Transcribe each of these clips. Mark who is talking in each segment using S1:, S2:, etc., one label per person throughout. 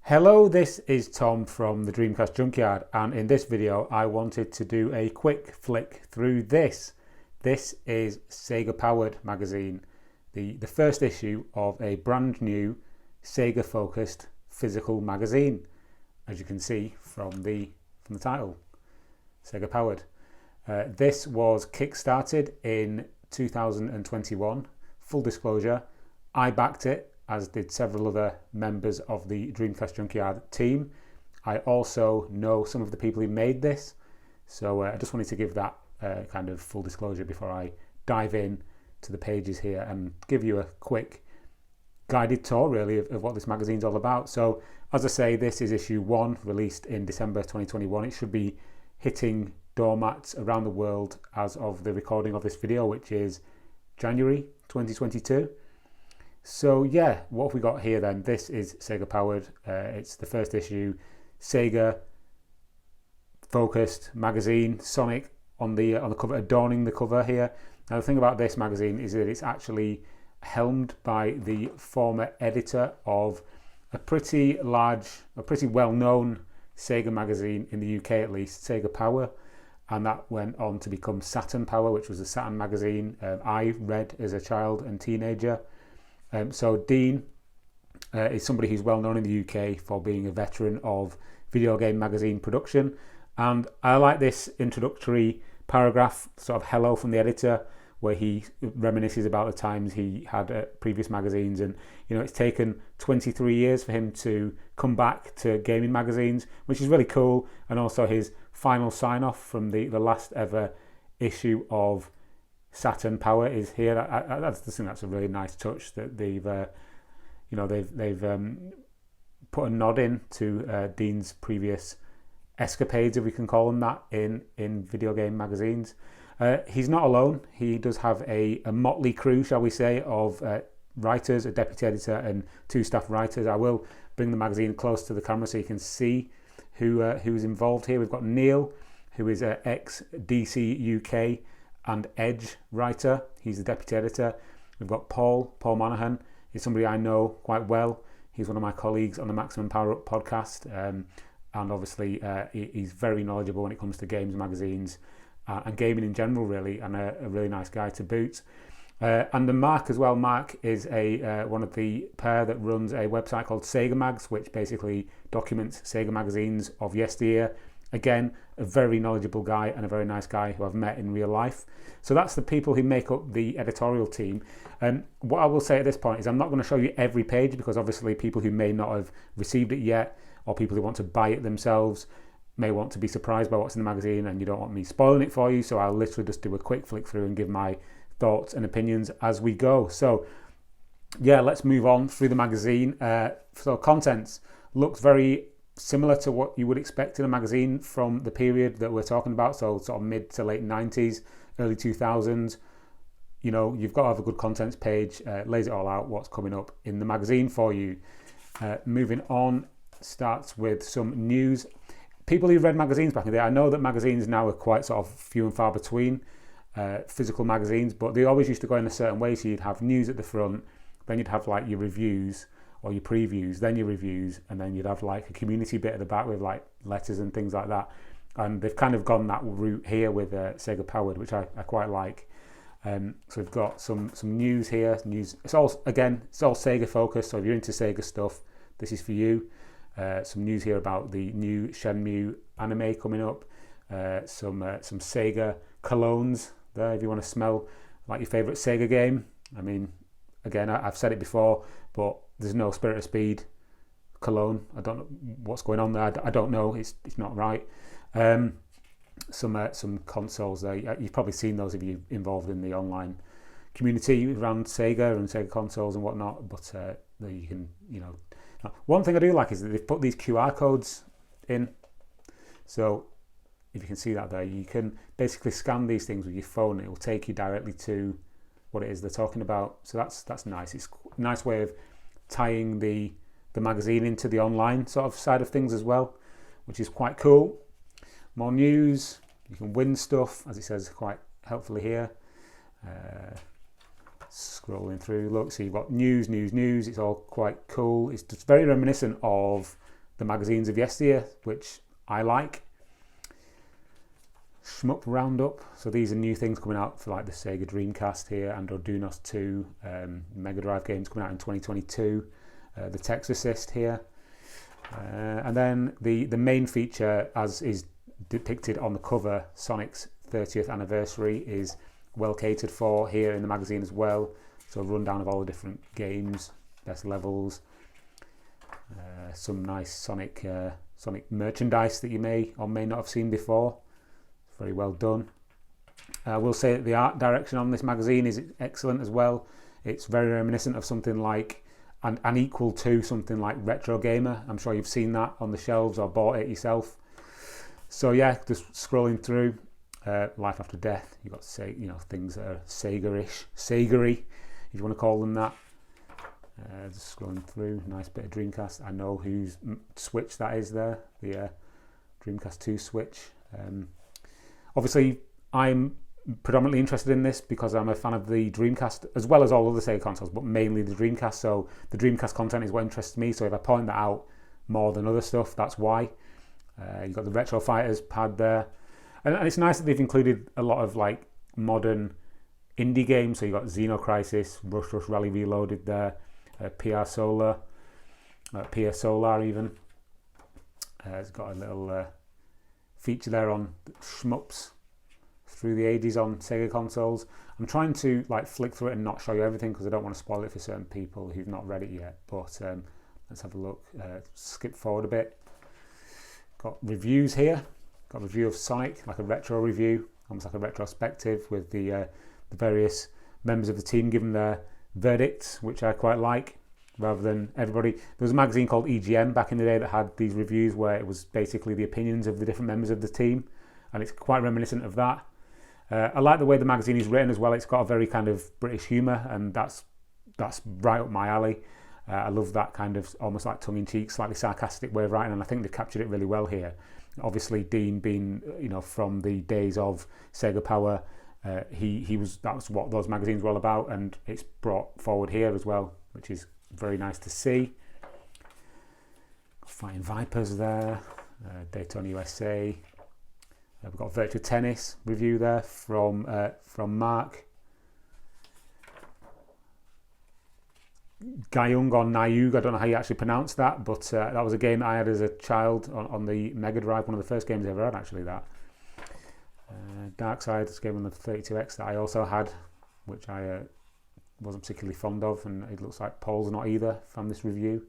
S1: Hello, this is Tom from the Dreamcast Junkyard, and in this video I wanted to do a quick flick through this. This is SEGA Powered magazine, the first issue of a brand new Sega focused physical magazine, as you can see from the title, SEGA Powered. This was kickstarted in 2021. Full disclosure, I backed it, as did several other members of the Dreamcast Junkyard team. I also know some of the people who made this, so I just wanted to give that kind of full disclosure before I dive in to the pages here and give you a quick guided tour really of what this magazine's all about. So as I say, this is issue 1, released in December 2021. It should be hitting doormats around the world as of the recording of this video, which is January 2022. So yeah, what have we got here then? This is SEGA Powered. It's the first issue, Sega focused magazine. Sonic on the cover, adorning the cover here. Now the thing about this magazine is that it's actually helmed by the former editor of a pretty well-known Sega magazine in the UK, at least, Sega Power, and that went on to become Saturn Power, which was a Saturn magazine I read as a child and teenager. So Dean is somebody who's well known in the UK for being a veteran of video game magazine production, and I like this introductory paragraph, sort of hello from the editor, where he reminisces about the times he had previous magazines, and it's taken 23 years for him to come back to gaming magazines, which is really cool. And also his final sign off from the last ever issue of Saturn Power is here. I just think that's a really nice touch that they've put a nod in to Dean's previous escapades, if we can call them that, in video game magazines. He's not alone. He does have a motley crew, shall we say, of writers, a deputy editor and 2 staff writers. I will bring the magazine close to the camera so you can see who's involved here. We've got Neil, who is an ex-DC UK and Edge writer. He's the deputy editor. We've got Paul Monaghan. He's somebody I know quite well. He's one of my colleagues on the Maximum Power Up podcast, and obviously he's very knowledgeable when it comes to games, magazines, and gaming in general, really, and a really nice guy to boot. And then Marc as well. Marc is one of the pair that runs a website called SegaMags, which basically documents Sega magazines of yesteryear. Again, a very knowledgeable guy and a very nice guy who I've met in real life. So that's the people who make up the editorial team. And what I will say at this point is I'm not going to show you every page, because obviously people who may not have received it yet, or people who want to buy it themselves, may want to be surprised by what's in the magazine, and you don't want me spoiling it for you. So I'll literally just do a quick flick through and give my thoughts and opinions as we go. So yeah, let's move on through the magazine. So contents looks very similar to what you would expect in a magazine from the period that we're talking about, so sort of mid to late 90s, early 2000s. You've got to have a good contents page, lays it all out, what's coming up in the magazine for you. Moving on, starts with some news. People who read magazines back in the day, I know that magazines now are quite sort of few and far between, physical magazines, but they always used to go in a certain way. So you'd have news at the front, then you'd have like your reviews or your previews, then your reviews, and then you'd have like a community bit at the back with like letters and things like that. And they've kind of gone that route here with SEGA Powered, which I quite like. So we've got some news here. It's all Sega focused, so if you're into Sega stuff, this is for you. Some news here about the new Shenmue anime coming up. Some Sega colognes there if you want to smell like your favourite Sega game. I mean, again, I've said it before, but there's no Spirit of Speed cologne. I don't know what's going on there. I don't know. It's not right. Some consoles there. You've probably seen those if you're involved in the online community around Sega and Sega consoles and whatnot. But you can, one thing I do like is that they've put these QR codes in. So if you can see that there, you can basically scan these things with your phone. It will take you directly to what it is they're talking about. So that's nice. It's a nice way of tying the magazine into the online sort of side of things as well, which is quite cool. More news. You can win stuff, as it says quite helpfully here. Scrolling through, look, so you've got news. It's all quite cool. It's just very reminiscent of the magazines of yesteryear, which I like. Shmup Roundup. So these are new things coming out for like the Sega Dreamcast here, and Arduinos 2, Mega Drive games coming out in 2022. The text assist here. And then the main feature, as is depicted on the cover, Sonic's 30th anniversary, is well catered for here in the magazine as well. So a rundown of all the different games, best levels, some nice Sonic merchandise that you may or may not have seen before. It's very well done. I will say that the art direction on this magazine is excellent as well. It's very reminiscent of something like, and equal to something like Retro Gamer. I'm sure you've seen that on the shelves or bought it yourself. So yeah, just scrolling through, Life After Death. You've got things that are Sega-ish, Sega-y, if you want to call them that. Just scrolling through, nice bit of Dreamcast. I know whose Switch that is there, the Dreamcast 2 Switch. Obviously, I'm predominantly interested in this because I'm a fan of the Dreamcast as well as all other Sega consoles, but mainly the Dreamcast. So the Dreamcast content is what interests me. So if I point that out more than other stuff, that's why. You've got the Retro Fighters pad there, and it's nice that they've included a lot of like modern indie games. So you've got Xeno Crisis, Rush Rally Reloaded there, PR Solar even. It's got a little feature there on shmups through the 80s on Sega consoles. I'm trying to like flick through it and not show you everything because I don't want to spoil it for certain people who've not read it yet. But let's have a look. Skip forward a bit. Got reviews here. Got a review of Sonic, like a retro review, almost like a retrospective with the various members of the team giving their verdicts, which I quite like, rather than everybody. There was a magazine called EGM back in the day that had these reviews where it was basically the opinions of the different members of the team, and it's quite reminiscent of that. I like the way the magazine is written as well. It's got a very kind of British humour, and that's right up my alley. I love that kind of almost like tongue-in-cheek, slightly sarcastic way of writing, and I think they've captured it really well here. Obviously, Dean being from the days of Sega Power, that's what those magazines were all about, and it's brought forward here as well, which is very nice to see. Fighting Vipers there, Daytona USA. We've got Virtua Tennis review there from Marc. Gayung or Nayug, I don't know how you actually pronounce that, but that was a game I had as a child on the Mega Drive, one of the first games I ever had actually, that. Dark Side, this game on the 32X that I also had, which I wasn't particularly fond of, and it looks like Paul's not either from this review.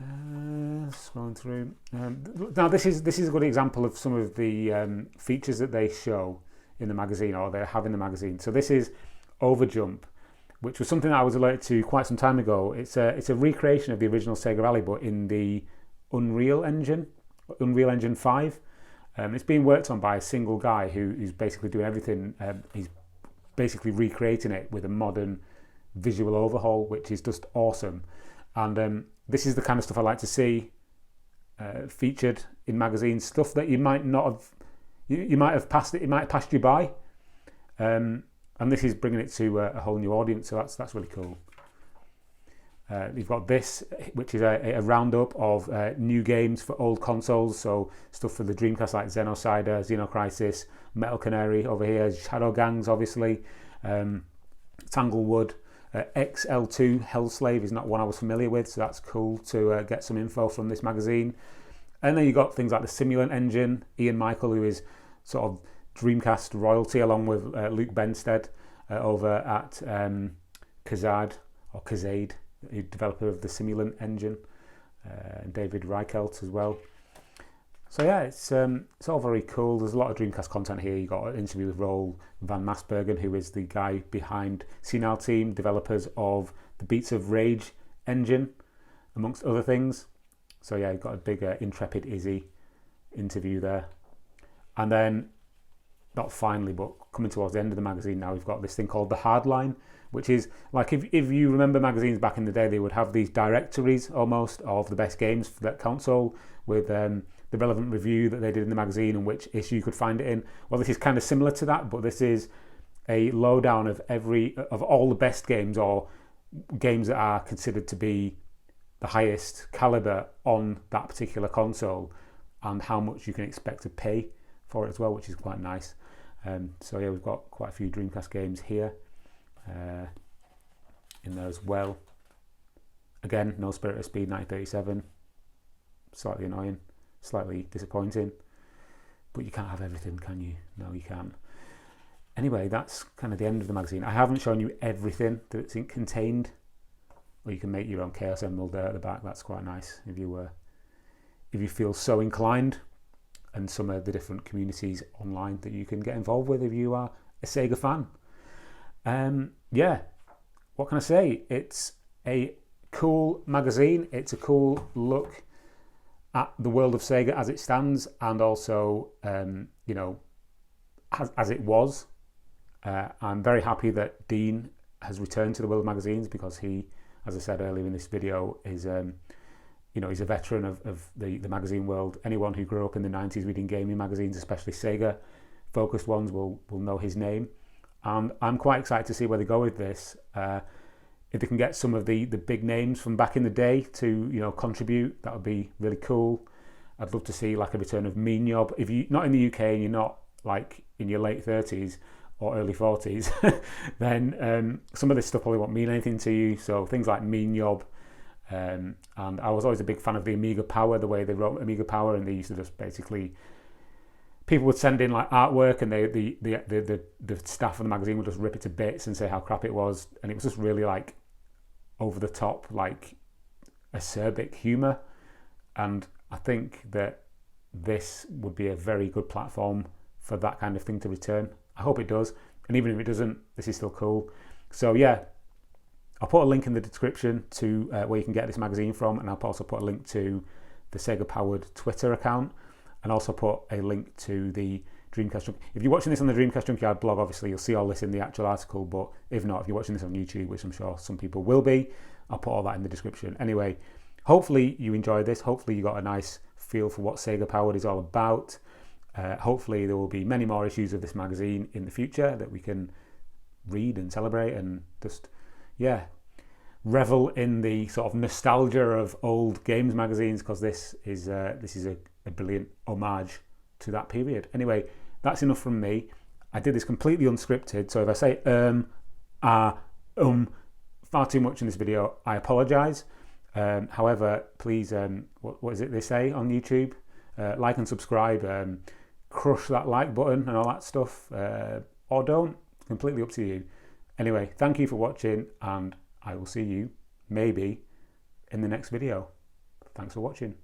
S1: Scrolling through. Now this is a good example of some of the features that they show in the magazine, or they have in the magazine. So this is Overjump, which was something that I was alerted to quite some time ago. It's a recreation of the original Sega Rally, but in the Unreal Engine 5. It's being worked on by a single guy who's basically doing everything. He's basically recreating it with a modern visual overhaul, which is just awesome. And this is the kind of stuff I like to see featured in magazines. Stuff that you might not have, you might have passed it. It might have passed you by. And this is bringing it to a whole new audience, so that's really cool. You've got this, which is a roundup of new games for old consoles, so stuff for the Dreamcast like Xenocider, Xeno Crisis, Metal Canary over here, Shadow Gangs obviously, Tanglewood, XL2 Hellslave is not one I was familiar with, so that's cool to get some info from this magazine. And then you've got things like the Simulant Engine, Ian Michael, who is sort of Dreamcast royalty, along with Luke Benstead over at Kazade, developer of the Simulant Engine, and David Reichelt as well. So yeah, it's all very cool. There's a lot of Dreamcast content here. You got an interview with Roel van Masbergen, who is the guy behind Senile Team, developers of the Beats of Rage engine, amongst other things. So yeah, you've got a big Intrepid Izzy interview there. And then, not finally, but coming towards the end of the magazine now, we've got this thing called the Hardline, which is like, if you remember magazines back in the day, they would have these directories almost of the best games for that console with the relevant review that they did in the magazine and which issue you could find it in. Well, this is kind of similar to that, but this is a lowdown of all the best games, or games that are considered to be the highest caliber on that particular console, and how much you can expect to pay for it as well, which is quite nice. So yeah, we've got quite a few Dreamcast games here in there as well. Again, no Spirit of Speed 1937. Slightly annoying, slightly disappointing, but you can't have everything, can you? No, you can't. Anyway, that's kind of the end of the magazine. I haven't shown you everything that's contained, or you can make your own Chaos Emerald there at the back. That's quite nice if you feel so inclined, and some of the different communities online that you can get involved with if you are a Sega fan. Yeah, what can I say? It's a cool magazine. It's a cool look at the world of Sega as it stands, and also, you know, as it was. I'm very happy that Dean has returned to the world of magazines, because he, as I said earlier in this video, is you know, he's a veteran of the magazine world. Anyone who grew up in the 90s reading gaming magazines, especially Sega focused ones, will know his name. And I'm quite excited to see where they go with this. If they can get some of the big names from back in the day to, you know, contribute, that would be really cool. I'd love to see like a return of Mean Yob. If you're not in the UK and you're not like in your late 30s or early 40s, then some of this stuff probably won't mean anything to you. So things like Mean Yob, and I was always a big fan of the Amiga Power, the way they wrote Amiga Power, and they used to just basically, people would send in like artwork, and the staff of the magazine would just rip it to bits and say how crap it was, and it was just really like over the top, like acerbic humour. And I think that this would be a very good platform for that kind of thing to return. I hope it does, and even if it doesn't, this is still cool. So yeah, I'll put a link in the description to where you can get this magazine from, and I'll also put a link to the SEGA Powered Twitter account, and also put a link to the Dreamcast. If you're watching this on the Dreamcast Junkyard blog, obviously you'll see all this in the actual article, but if not, if you're watching this on YouTube, which I'm sure some people will be, I'll put all that in the description. Anyway, hopefully you enjoyed this. Hopefully you got a nice feel for what SEGA Powered is all about. Hopefully there will be many more issues of this magazine in the future that we can read and celebrate, and just, yeah, revel in the sort of nostalgia of old games magazines, because this is a brilliant homage to that period. Anyway, that's enough from me. I did this completely unscripted, so if I say far too much in this video, I apologise. However, please, what is it they say on YouTube? Like and subscribe, crush that like button and all that stuff, or don't. It's completely up to you. Anyway, thank you for watching, and I will see you maybe in the next video. Thanks for watching.